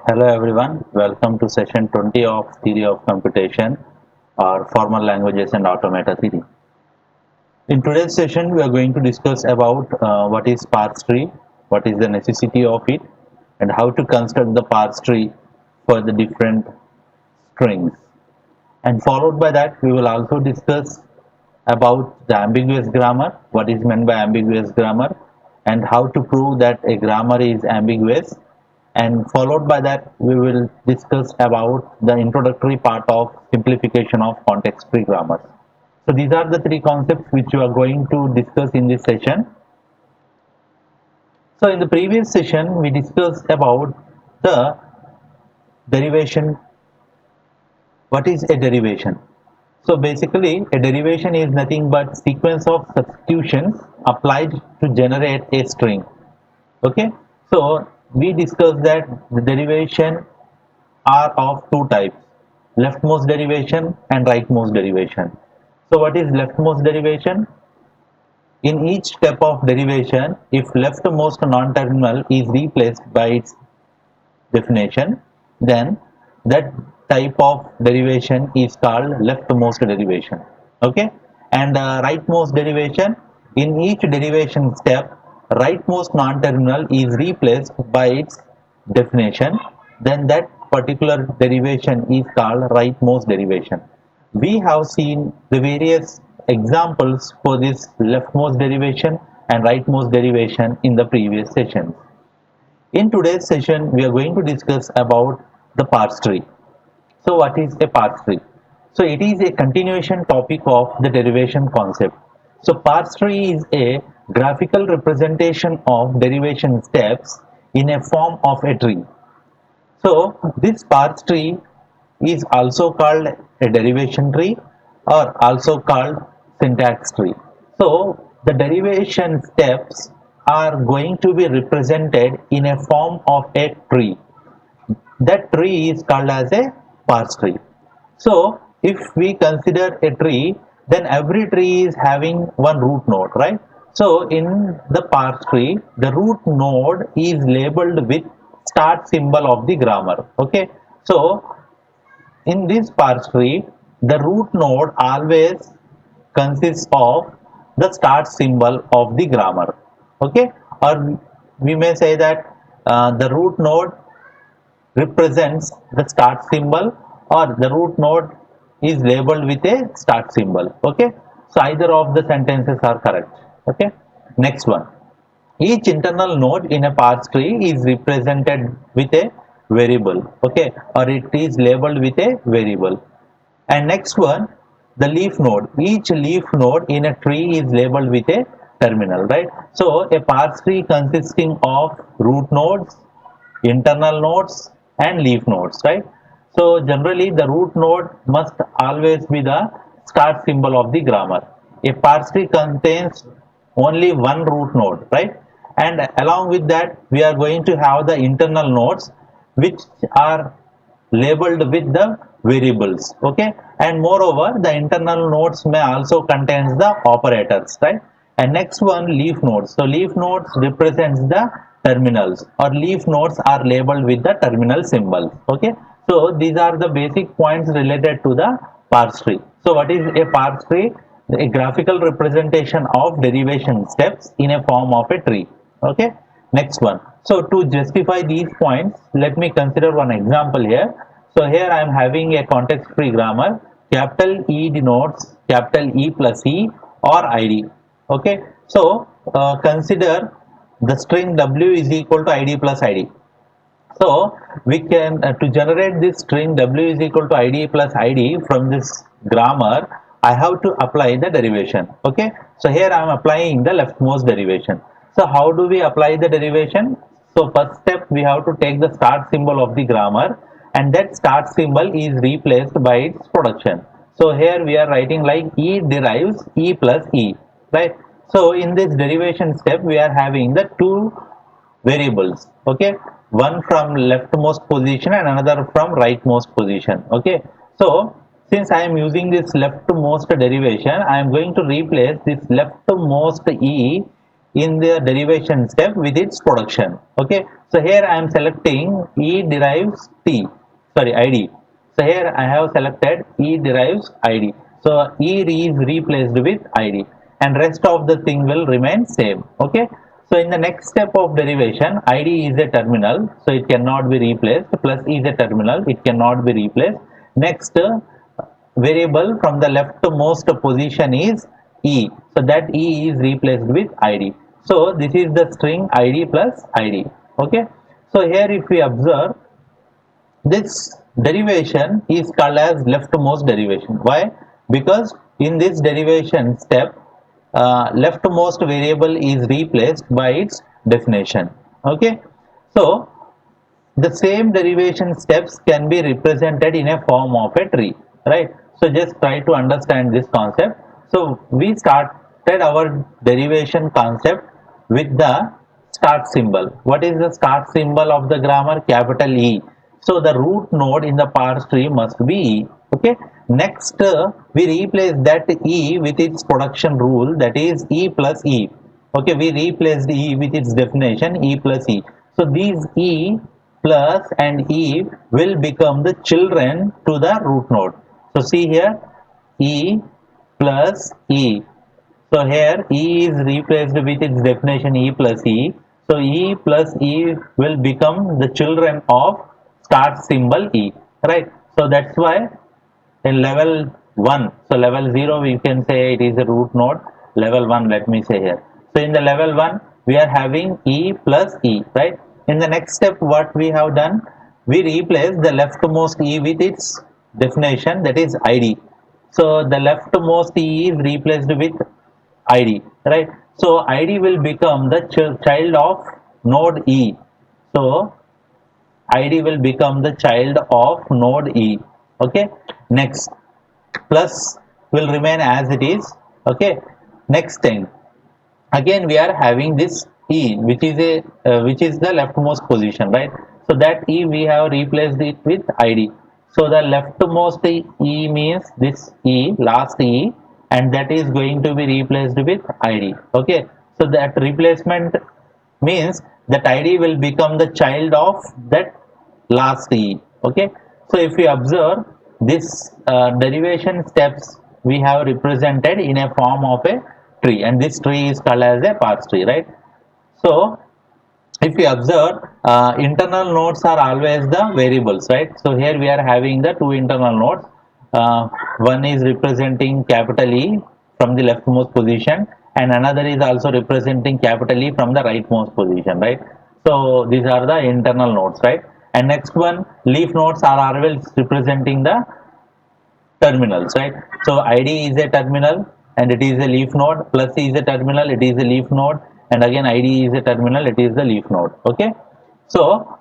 Hello everyone, welcome to session 20 of Theory of Computation or Formal Languages and Automata Theory. In today's session, we are going to discuss about what is parse tree, what is the necessity of it, and how to construct the parse tree for the different strings. And followed by that, we will also discuss about the ambiguous grammar, what is meant by ambiguous grammar, and how to prove that a grammar is ambiguous. And followed by that, we will discuss about the introductory part of simplification of context-free grammars. So these are the three concepts which we are going to discuss in this session. So in the previous session, we discussed about the derivation. What is a derivation? So basically, a derivation is nothing but sequence of substitutions applied to generate a string. Okay, so we discussed that the derivation are of two types: leftmost derivation and rightmost derivation. So what is leftmost derivation? In each step of derivation, if leftmost non-terminal is replaced by its definition, then that type of derivation is called leftmost derivation. Okay, and rightmost derivation, in each derivation step, rightmost non-terminal is replaced by its definition, then that particular derivation is called rightmost derivation. We have seen the various examples for this leftmost derivation and rightmost derivation in the previous session. In today's session, we are going to discuss about the parse tree. So what is a parse tree? So it is a continuation topic of the derivation concept. So parse tree is a graphical representation of derivation steps in a form of a tree. So this parse tree is also called a derivation tree or also called syntax tree. So the derivation steps are going to be represented in a form of a tree. That tree is called as a parse tree. So if we consider a tree, then every tree is having one root node, right? So in the parse tree, the root node is labeled with start symbol of the grammar. Okay, so in this parse tree, the root node always consists of the start symbol of the grammar. Okay, or we may say that the root node represents the start symbol, or the root node is labeled with a start symbol. Okay, so either of the sentences are correct. Okay, next one, each internal node in a parse tree is represented with a variable. Okay, or it is labeled with a variable. And next one, the leaf node, each leaf node in a tree is labeled with a terminal, right? So a parse tree consisting of root nodes, internal nodes and leaf nodes, right? So generally the root node must always be the start symbol of the grammar. A parse tree contains only one root node, right? And along with that, we are going to have the internal nodes which are labeled with the variables. Okay, and moreover the internal nodes may also contains the operators, right? And next one, leaf nodes. So leaf nodes represents the terminals, or leaf nodes are labeled with the terminal symbol. Okay, so these are the basic points related to the parse tree. So what is a parse tree? A graphical representation of derivation steps in a form of a tree. Okay, next one. So to justify these points, let me consider one example here. So here I am having a context free grammar. Capital E denotes capital E plus E or ID. Okay, so consider the string W is equal to ID plus ID. So we can to generate this string W is equal to ID plus ID from this grammar, I have to apply the derivation. Okay, so here I am applying the leftmost derivation. So how do we apply the derivation? So first step, we have to take the start symbol of the grammar, and that start symbol is replaced by its production. So here we are writing like E derives E plus E, right? So in this derivation step, we are having the two variables. Okay, one from leftmost position and another from rightmost position. Okay, so since I am using this leftmost derivation, I am going to replace this leftmost E in the derivation step with its production. Okay, so here I am selecting E derives T, sorry, ID. So here I have selected E derives ID. So E is replaced with ID and rest of the thing will remain same. Okay, so in the next step of derivation, ID is a terminal, so it cannot be replaced. Plus is a terminal, it cannot be replaced. Next variable from the leftmost position is E. So that E is replaced with ID. So this is the string ID plus ID. Okay. So here if we observe, this derivation is called as leftmost derivation. Why? Because in this derivation step, leftmost variable is replaced by its definition. Okay. So the same derivation steps can be represented in a form of a tree, right? So just try to understand this concept. So we started our derivation concept with the start symbol. What is the start symbol of the grammar? Capital E. So the root node in the parse tree must be E. Okay, next we replace that E with its production rule, that is E plus E. Okay, we replaced E with its definition, E plus E. So these E plus and E will become the children to the root node. So see here, E plus E. So here E is replaced with its definition E plus E. So E plus E will become the children of start symbol E, right? So that's why in level 1, so level 0 we can say it is a root node. Level 1, let me say here. So in the level 1 we are having E plus E, right? In the next step what we have done, we replace the leftmost E with its definition, that is ID. So the leftmost E is replaced with ID, right? So ID will become the child of node E. So ID will become the child of node E. Okay, next plus will remain as it is. Okay, next thing, again we are having this E, which is a which is the leftmost position, right? So that E we have replaced it with ID. So the leftmost E means this E, last E, and that is going to be replaced with ID. Okay, so that replacement means that ID will become the child of that last E. Okay, so if we observe this derivation steps, we have represented in a form of a tree, and this tree is called as a parse tree, right? So if we observe, internal nodes are always the variables, right? So here we are having the two internal nodes. One is representing capital E from the leftmost position, and another is also representing capital E from the rightmost position, right? So these are the internal nodes, right? And next one, leaf nodes are always representing the terminals, right? So ID is a terminal and it is a leaf node, plus is a terminal, it is a leaf node, and again ID is a terminal, it is the leaf node. Okay, so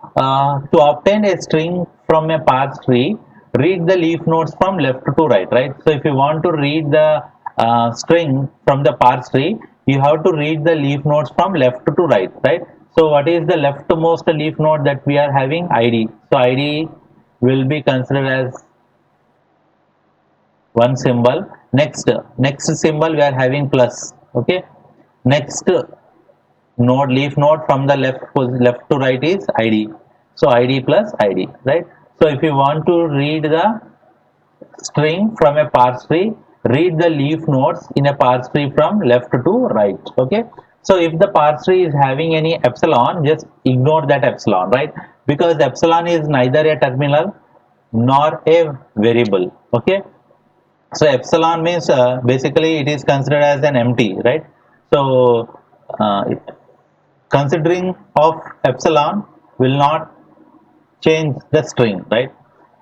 to obtain a string from a parse tree, read the leaf nodes from left to right, right? So if you want to read the string from the parse tree, you have to read the leaf nodes from left to right, right? So what is the leftmost leaf node that we are having? ID. So ID will be considered as one symbol. Next symbol we are having plus. Okay, next node, leaf node from the left to right is ID. So ID plus ID, right? So if you want to read the string from a parse tree, read the leaf nodes in a parse tree from left to right. Okay, so if the parse tree is having any epsilon, just ignore that epsilon, right? Because epsilon is neither a terminal nor a variable. Okay, so epsilon means basically it is considered as an empty, right? So considering of epsilon will not change the string, right?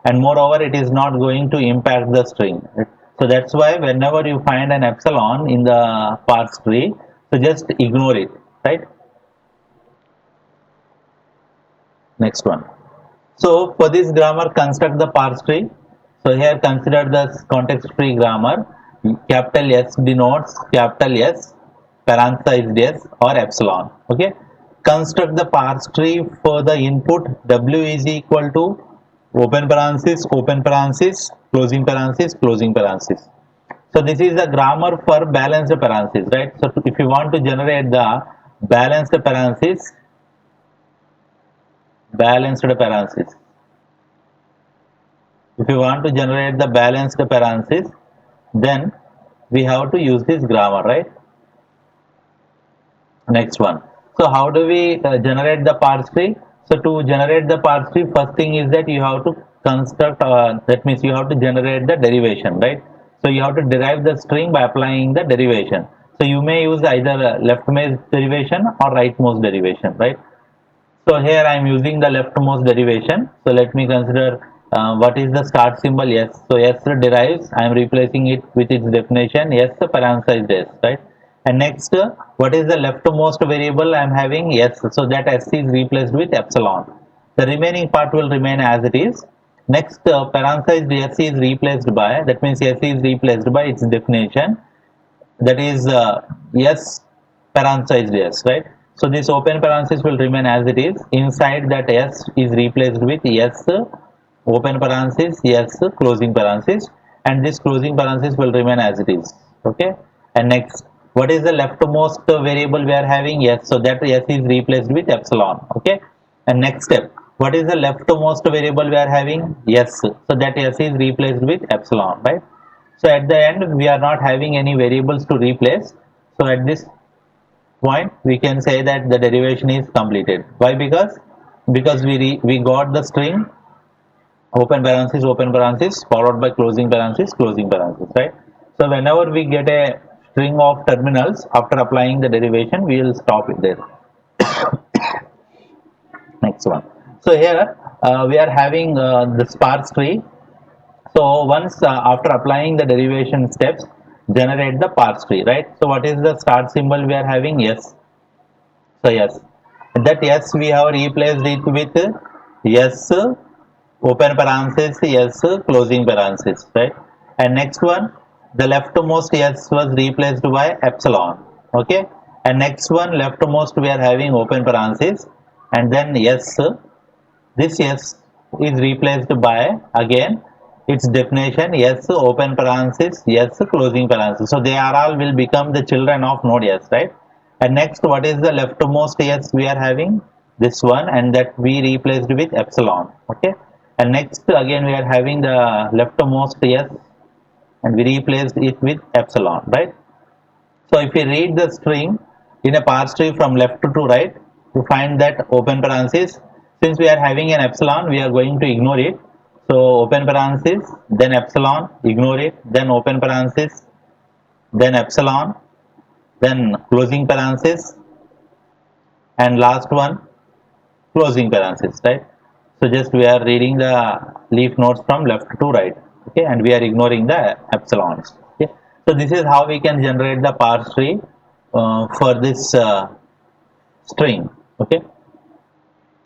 And moreover it is not going to impact the string, right? So that's why whenever you find an epsilon in the parse tree, so just ignore it, right? Next one. So for this grammar, construct the parse tree. So here consider the context free grammar. Capital S denotes capital S, parenthesized S or epsilon. Okay. Construct the parse tree for the input W is equal to open parenthesis, closing parenthesis, closing parenthesis. So this is the grammar for balanced parentheses, right? So if you want to generate the balanced parentheses, balanced parentheses. If you want to generate the balanced parentheses, then we have to use this grammar, right? Next one. So how do we generate the parse tree? So to generate the parse tree, first thing is that you have to construct, that means you have to generate the derivation, right? So you have to derive the string by applying the derivation. So you may use either leftmost derivation or rightmost derivation, right? So here I am using the leftmost derivation. So let me consider what is the start symbol, yes. So s derives, I am replacing it with its definition, yes parenthesized s, right? And next, what is the leftmost variable I am having? Yes, so that s is replaced with epsilon. The remaining part will remain as it is. Next, parenthesized s is replaced by, that means s is replaced by its definition, that is s parenthesized s, right? So this open parenthesis will remain as it is. Inside that s is replaced with s open parenthesis, s closing parenthesis, and this closing parenthesis will remain as it is. Okay. And next, what is the leftmost variable we are having? Yes, so that s is replaced with epsilon. Okay. And next step, what is the leftmost variable we are having? Yes, so that s is replaced with epsilon, right? So at the end, we are not having any variables to replace. So at this point, we can say that the derivation is completed. Why? Because we got the string open parenthesis followed by closing parenthesis, right? So whenever we get a string of terminals after applying the derivation, we will stop it there. Next one. So here we are having the sparse tree. So once after applying the derivation steps, generate the parse tree, right? So what is the start symbol we are having? Yes. So yes, that yes we have replaced it with yes open parenthesis, yes closing parenthesis, right? And next one, the leftmost yes was replaced by epsilon. Okay. And next one, leftmost we are having open parenthesis, and then yes, this yes is replaced by again its definition, yes open parenthesis, yes closing parenthesis. So they are all will become the children of node yes, right? And next, what is the leftmost yes we are having? This one, and that we replaced with epsilon. Okay. And next again we are having the leftmost yes, and we replaced it with epsilon, right? So if we read the string in a parse tree from left to right, you find that open parenthesis, since we are having an epsilon, we are going to ignore it. So open parenthesis, then epsilon, ignore it, then open parenthesis, then epsilon, then closing parenthesis, and last one, closing parenthesis, right? So just we are reading the leaf nodes from left to right, okay, and we are ignoring the epsilons. Okay, so this is how we can generate the parse tree for this string. Okay,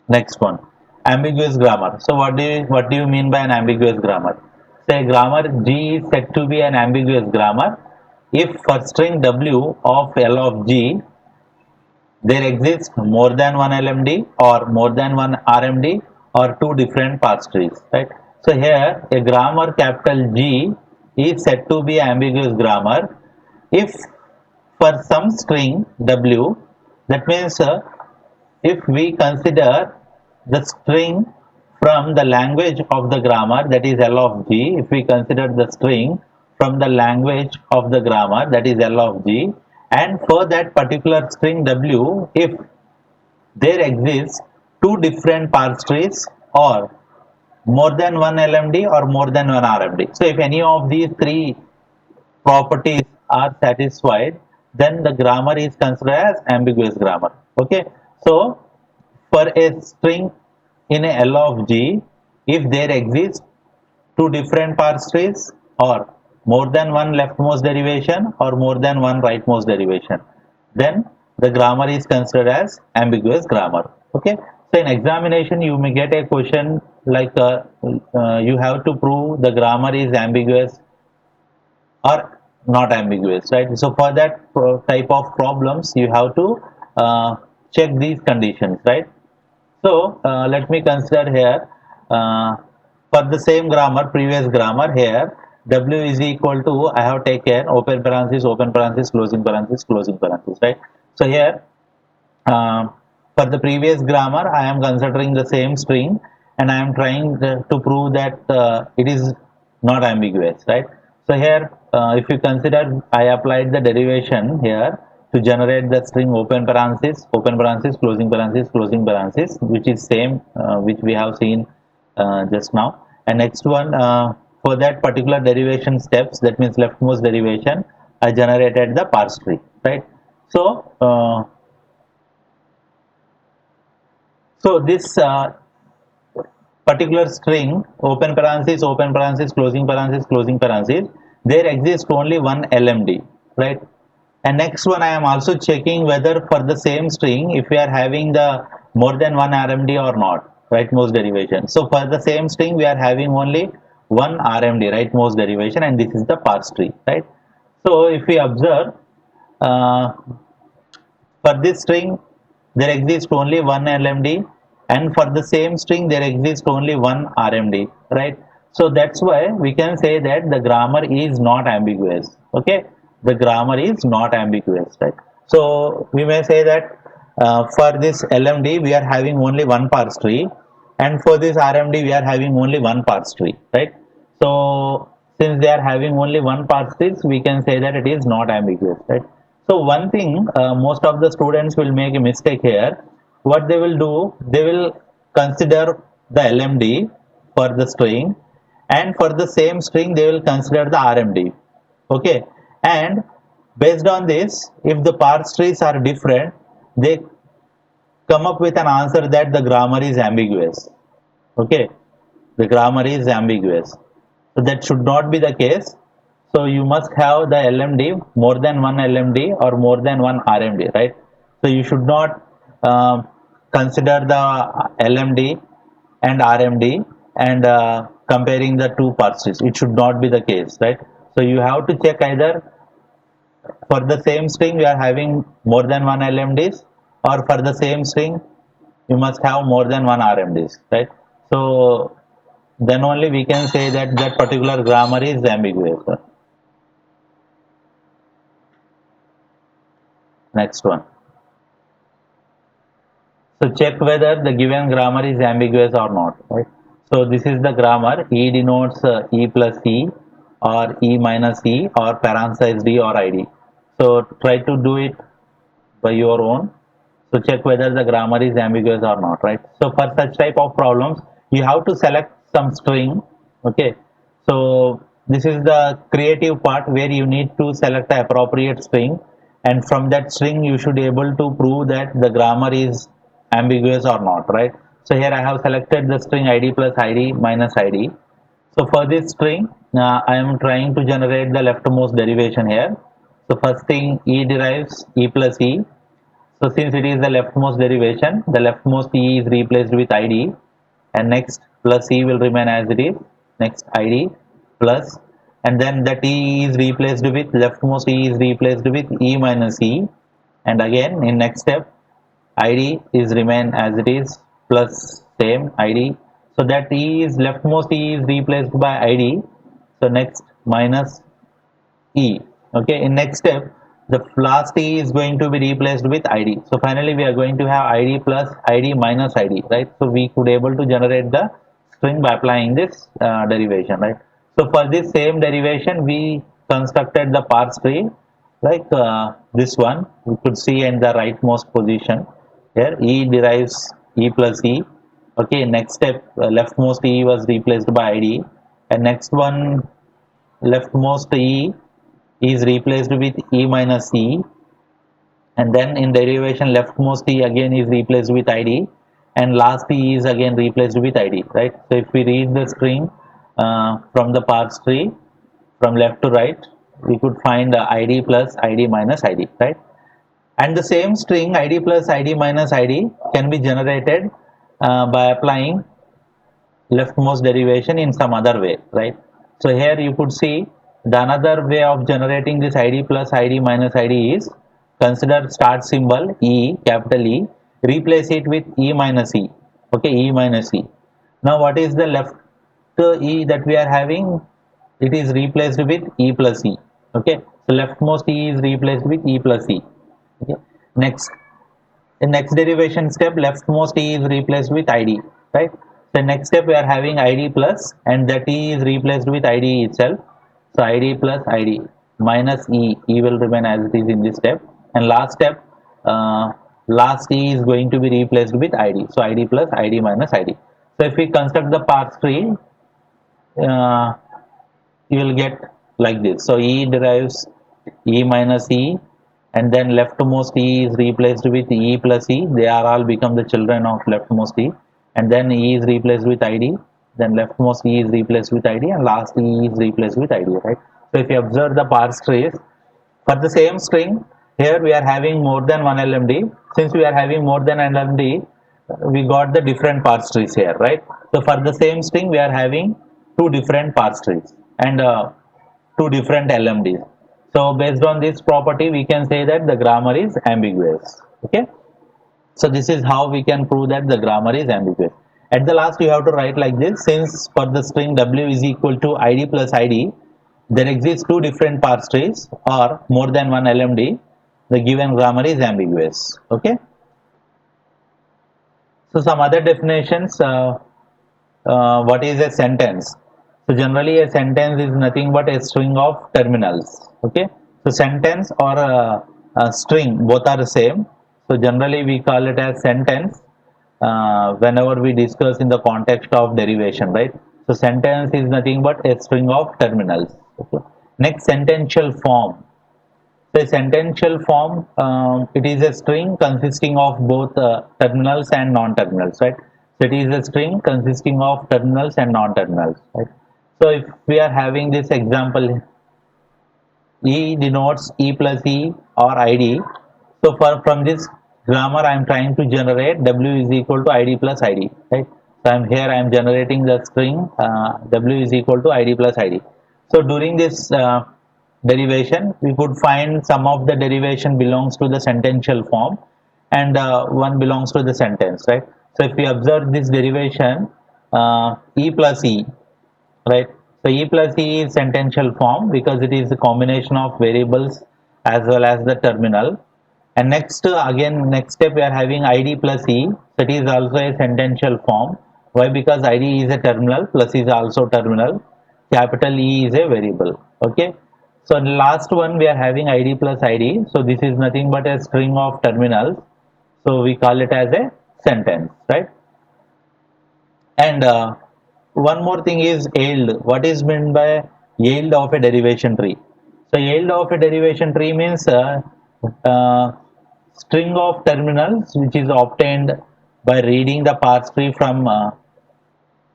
next one, ambiguous grammar. So what do you mean by an ambiguous grammar? Say grammar G is said to be an ambiguous grammar if for string W of L of G there exists more than one LMD or more than one RMD or two different parse trees, right? So here a grammar capital G is said to be ambiguous grammar if for some string W, that means if we consider the string from the language of the grammar, that is L of G, if we consider the string from the language of the grammar, that is L of G, and for that particular string W, if there exists two different parse trees or more than one LMD or more than one RMD. So if any of these three properties are satisfied, then the grammar is considered as ambiguous grammar. Okay. So for a string in a L of G, if there exists two different parse trees or more than one leftmost derivation or more than one rightmost derivation, then the grammar is considered as ambiguous grammar. Okay. So in examination you may get a question like you have to prove the grammar is ambiguous or not ambiguous, right? So for that type of problems you have to check these conditions, right? So let me consider here for the same grammar, previous grammar here, W is equal to, I have taken open parenthesis, closing parenthesis, right? So here, for the previous grammar, I am considering the same string and I am trying to prove that it is not ambiguous, right? So here, if you consider, I applied the derivation here to generate the string open parenthesis, closing parenthesis, which is same, which we have seen just now. And next one, for that particular derivation steps, that means leftmost derivation, I generated the parse tree, right? So, this particular string, closing parenthesis, there exists only one LMD, right? And next one, I am also checking whether for the same string, if we are having the more than one RMD or not, rightmost derivation. So for the same string, we are having only one RMD, rightmost derivation, and this is the parse tree, right? So if we observe, uh, for this string, there exists only one LMD, and for the same string, there exists only one RMD, right? So that's why we can say that the grammar is not ambiguous. Okay, the grammar is not ambiguous, right? So we may say that for this LMD, we are having only one parse tree, and for this RMD, we are having only one parse tree, right? So since they are having only one parse tree, we can say that it is not ambiguous, right? So one thing, most of the students will make a mistake here. What they will do, they will consider the LMD for the string, and for the same string they will consider the RMD. Okay, and based on this, if the parse trees are different, they come up with an answer that the grammar is ambiguous. Okay, the grammar is ambiguous. So that should not be the case. So you must have the LMD, more than one LMD or more than one RMD, right? So you should not consider the LMD and RMD and comparing the two parses. It should not be the case, right? So you have to check either for the same string we are having more than one LMDs, or for the same string you must have more than one RMDs, right? So then only we can say that that particular grammar is ambiguous. Next one. So check whether the given grammar is ambiguous or not, right? So this is the grammar. E denotes E plus E or E minus E or parenthesized D or ID. So try to do it by your own. So check whether the grammar is ambiguous or not, right? So for such type of problems, you have to select some string. Okay. So this is the creative part where you need to select the appropriate string, and from that string you should be able to prove that the grammar is ambiguous or not, right? So here I have selected the string ID plus ID minus ID. So for this string, I am trying to generate the leftmost derivation here. So first thing, E derives E plus E. So since it is the leftmost derivation, the leftmost E is replaced with ID, and next plus E will remain as it is. Next ID plus, and then that E is replaced with leftmost E is replaced with E minus E, and again in next step ID is remain as it is plus same ID. So that E is leftmost E is replaced by ID. So next minus E. Okay, in next step, the last E is going to be replaced with ID. So finally, we are going to have ID plus ID minus ID, right? So we could able to generate the string by applying this derivation, right? So for this same derivation, we constructed the parse tree, like this one. We could see in the rightmost position here. E derives E plus E. Okay, next step, leftmost E was replaced by ID, and next one leftmost E is replaced with E minus E, and then in derivation leftmost E again is replaced with ID, and last E is again replaced with ID, right? So if we read the string from the parse tree from left to right, we could find ID plus ID minus ID, right? And the same string ID plus ID minus ID can be generated by applying leftmost derivation in some other way, right? So here you could see the another way of generating this ID plus ID minus ID is consider start symbol E, capital E, replace it with E minus E. Okay, E minus E. Now what is the left E that we are having? it is replaced with e plus e. Okay, so leftmost e is replaced with e plus e. Okay, next, in next derivation step, leftmost e is replaced with id, right? So next step we are having id plus, and that e is replaced with id itself. So id plus id minus e will remain as it is in this step. And last step, uh, last e is going to be replaced with id. So id plus id minus id. So if we construct the parse tree, uh, you will get like this. So E derives E minus E, and then leftmost E is replaced with E plus E. They are all become the children of leftmost E, and then E is replaced with ID. Then leftmost E is replaced with ID, and last E is replaced with ID. Right. So if you observe the parse trees for the same string, here we are having more than one LMD. Since we are having more than an LMD, we got the different parse trees here, right? So for the same string, we are having two different parse trees and two different LMDs. So based on this property, we can say that the grammar is ambiguous. Okay. So this is how we can prove that the grammar is ambiguous. At the last, you have to write like this: since for the string w is equal to id plus id, there exists two different parse trees or more than one LMD, the given grammar is ambiguous. Okay. So some other definitions. What is a sentence? So generally a sentence is nothing but a string of terminals. Okay. So sentence or a string, both are the same. So generally we call it as sentence whenever we discuss in the context of derivation, right? So sentence is nothing but a string of terminals. Okay. Next, sentential form. The sentential form, it is a string consisting of both terminals and non-terminals, right? So it is a string consisting of terminals and non-terminals, right? So if we are having this example, E denotes E plus E or ID. So for from this grammar, I am trying to generate W is equal to ID plus ID, right? So I am generating the string W is equal to ID plus ID. So during this derivation, we could find some of the derivation belongs to the sentential form, and one belongs to the sentence, right? So if we observe this derivation, E plus E, right? So E plus E is sentential form because it is a combination of variables as well as the terminal. And next, again, next step we are having ID plus E. So it is also a sentential form. Why? Because ID is a terminal, plus is also terminal. Capital E is a variable. Okay. So the last one we are having ID plus ID. So this is nothing but a string of terminals. So we call it as a sentence, right? And one more thing is yield. What is meant by yield of a derivation tree? So yield of a derivation tree means uh, string of terminals which is obtained by reading the parse tree from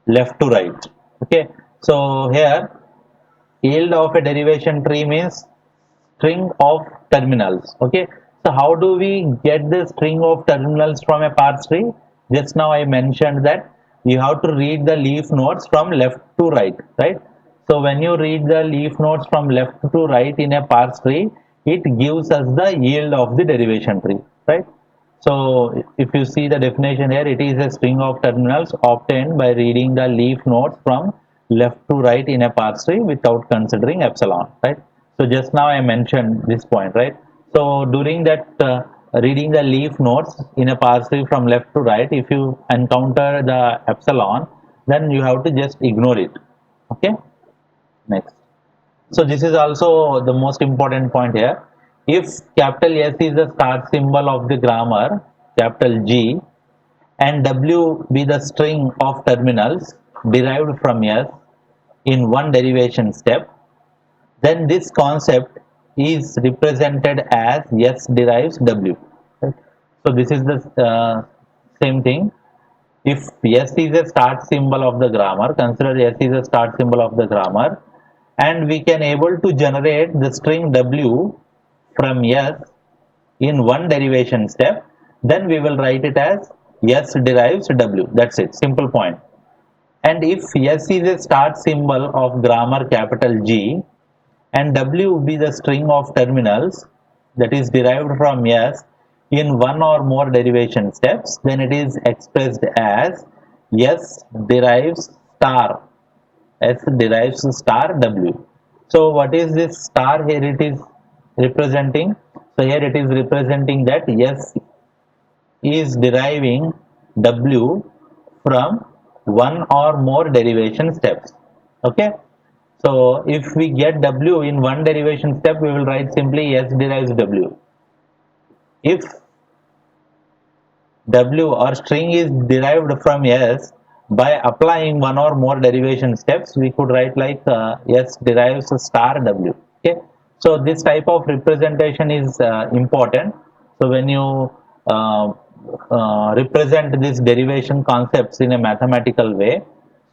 left to right. Okay. So here yield of a derivation tree means string of terminals. Okay. So how do we get the string of terminals from a parse tree? Just now I mentioned that you have to read the leaf nodes from left to right, right? So when you read the leaf nodes from left to right in a parse tree, it gives us the yield of the derivation tree, right? So if you see the definition here, it is a string of terminals obtained by reading the leaf nodes from left to right in a parse tree without considering epsilon, right? So just now I mentioned this point, right? So during that reading the leaf nodes in a parse tree from left to right, if you encounter the epsilon, then you have to just ignore it. Okay. Next. So this is also the most important point here. If capital S is the start symbol of the grammar, capital G, and W be the string of terminals derived from S in one derivation step, then this concept is represented as S derives W. Right? So this is the same thing. If S is a start symbol of the grammar, consider S is a start symbol of the grammar, and we can able to generate the string W from S in one derivation step, then we will write it as S derives W. That's it. Simple point. And if S is a start symbol of grammar capital G and W be the string of terminals that is derived from S in one or more derivation steps, then it is expressed as S derives star S derives star W. So what is this star here? It is representing. So here it is representing that S is deriving W from one or more derivation steps. Okay. So if we get W in one derivation step, we will write simply S derives W. If W or string is derived from S by applying one or more derivation steps, we could write like S derives star W. Okay, so this type of representation is important. So when you represent these derivation concepts in a mathematical way,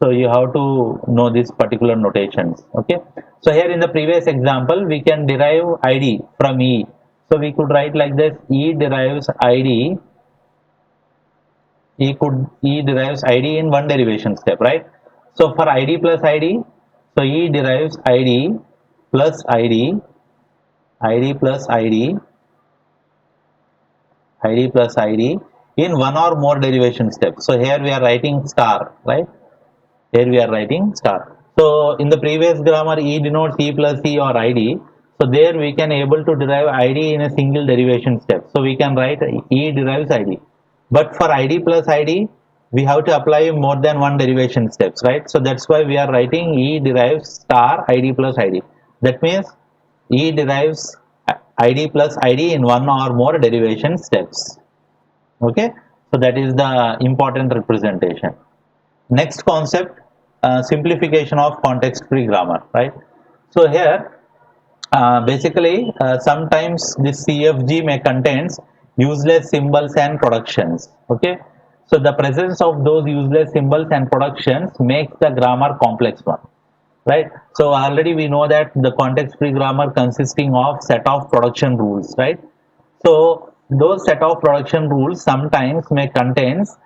so you have to know these particular notations. Okay, so here in the previous example, we can derive ID from E. So we could write like this: E derives ID. E derives ID in one derivation step, right? So for ID plus ID, so E derives ID plus ID, ID plus ID, ID plus ID in one or more derivation steps. So here we are writing star, right? Here we are writing star. So in the previous grammar, E denotes E plus E or ID. So there we can able to derive ID in a single derivation step. So we can write E derives ID. But for ID plus ID, we have to apply more than one derivation steps, right? So that's why we are writing E derives star ID plus ID. That means E derives ID plus ID in one or more derivation steps. Okay, so that is the important representation. Next concept, simplification of context-free grammar, right? So here, basically, sometimes this CFG may contains useless symbols and productions. Okay, so the presence of those useless symbols and productions makes the grammar complex one, right? So already we know that the context-free grammar consisting of set of production rules, right? So those set of production rules sometimes may contains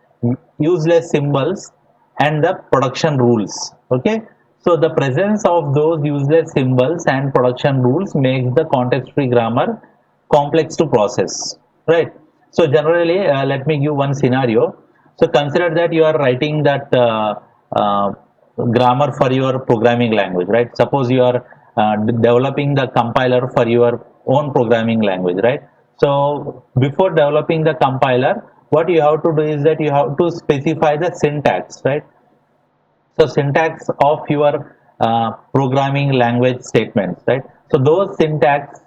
useless symbols and the production rules. Okay. So the presence of those useless symbols and production rules makes the context-free grammar complex to process. Right. So generally, let me give one scenario. So consider that you are writing that grammar for your programming language, right? Suppose you are developing the compiler for your own programming language, right? So before developing the compiler, what you have to do is that you have to specify the syntax, right? So syntax of your programming language statements, right? So those syntax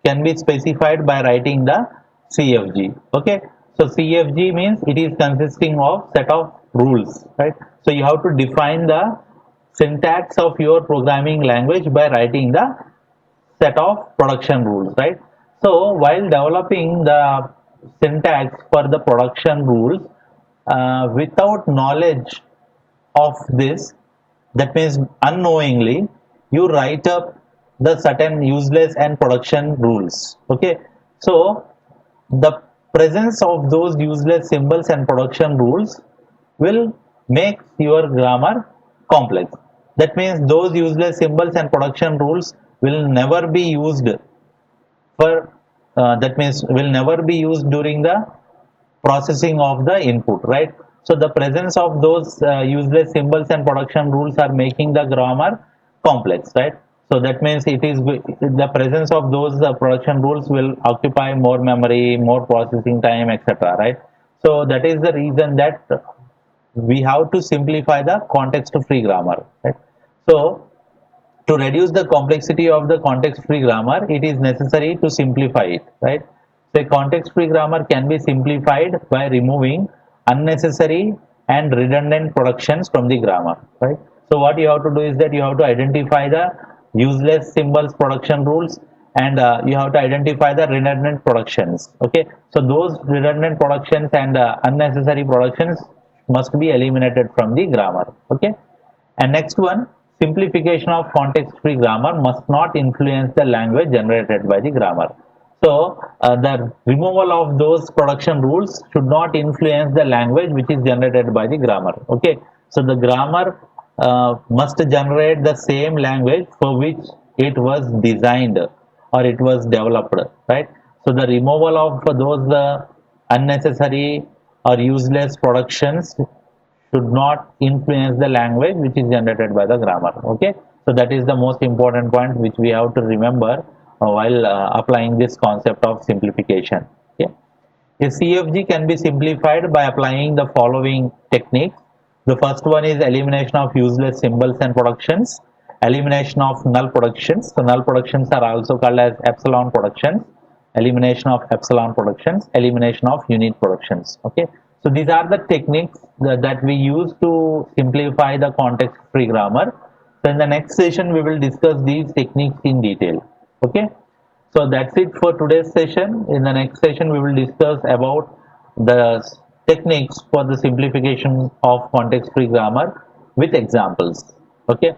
can be specified by writing the CFG. Okay, so CFG means it is consisting of set of rules, right? So you have to define the syntax of your programming language by writing the set of production rules, right? So while developing the syntax for the production rules, without knowledge of this, that means unknowingly you write up the certain useless and production rules. Okay, so the presence of those useless symbols and production rules will make your grammar complex. That means those useless symbols and production rules will never be used for that means will never be used during the processing of the input, right? So the presence of those useless symbols and production rules are making the grammar complex, right? So that means it is the presence of those production rules will occupy more memory, more processing time, etc., right? So that is the reason that we have to simplify the context free grammar, right? So to reduce the complexity of the context-free grammar, it is necessary to simplify it, right? So a context-free grammar can be simplified by removing unnecessary and redundant productions from the grammar, right? So what you have to do is that you have to identify the useless symbols production rules, and you have to identify the redundant productions. Okay, so those redundant productions and unnecessary productions must be eliminated from the grammar. Okay, and next one, simplification of context-free grammar must not influence the language generated by the grammar. So the removal of those production rules should not influence the language which is generated by the grammar. Okay, so the grammar must generate the same language for which it was designed or it was developed, right? So the removal of those unnecessary or useless productions should not influence the language which is generated by the grammar. Okay, so that is the most important point which we have to remember while applying this concept of simplification. Okay, a CFG can be simplified by applying the following techniques. The first one is elimination of useless symbols and productions, elimination of null productions. So null productions are also called as epsilon productions, elimination of epsilon productions, elimination of unit productions. Okay, so these are the techniques that we use to simplify the context-free grammar. So in the next session, we will discuss these techniques in detail. Okay. So that's it for today's session. In the next session, we will discuss about the techniques for the simplification of context-free grammar with examples. Okay.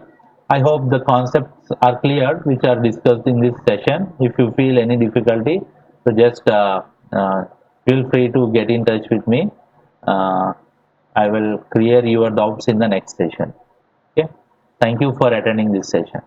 I hope the concepts are clear which are discussed in this session. If you feel any difficulty, so just feel free to get in touch with me. Uh, I will clear your doubts in the next session. Okay. Thank you for attending this session.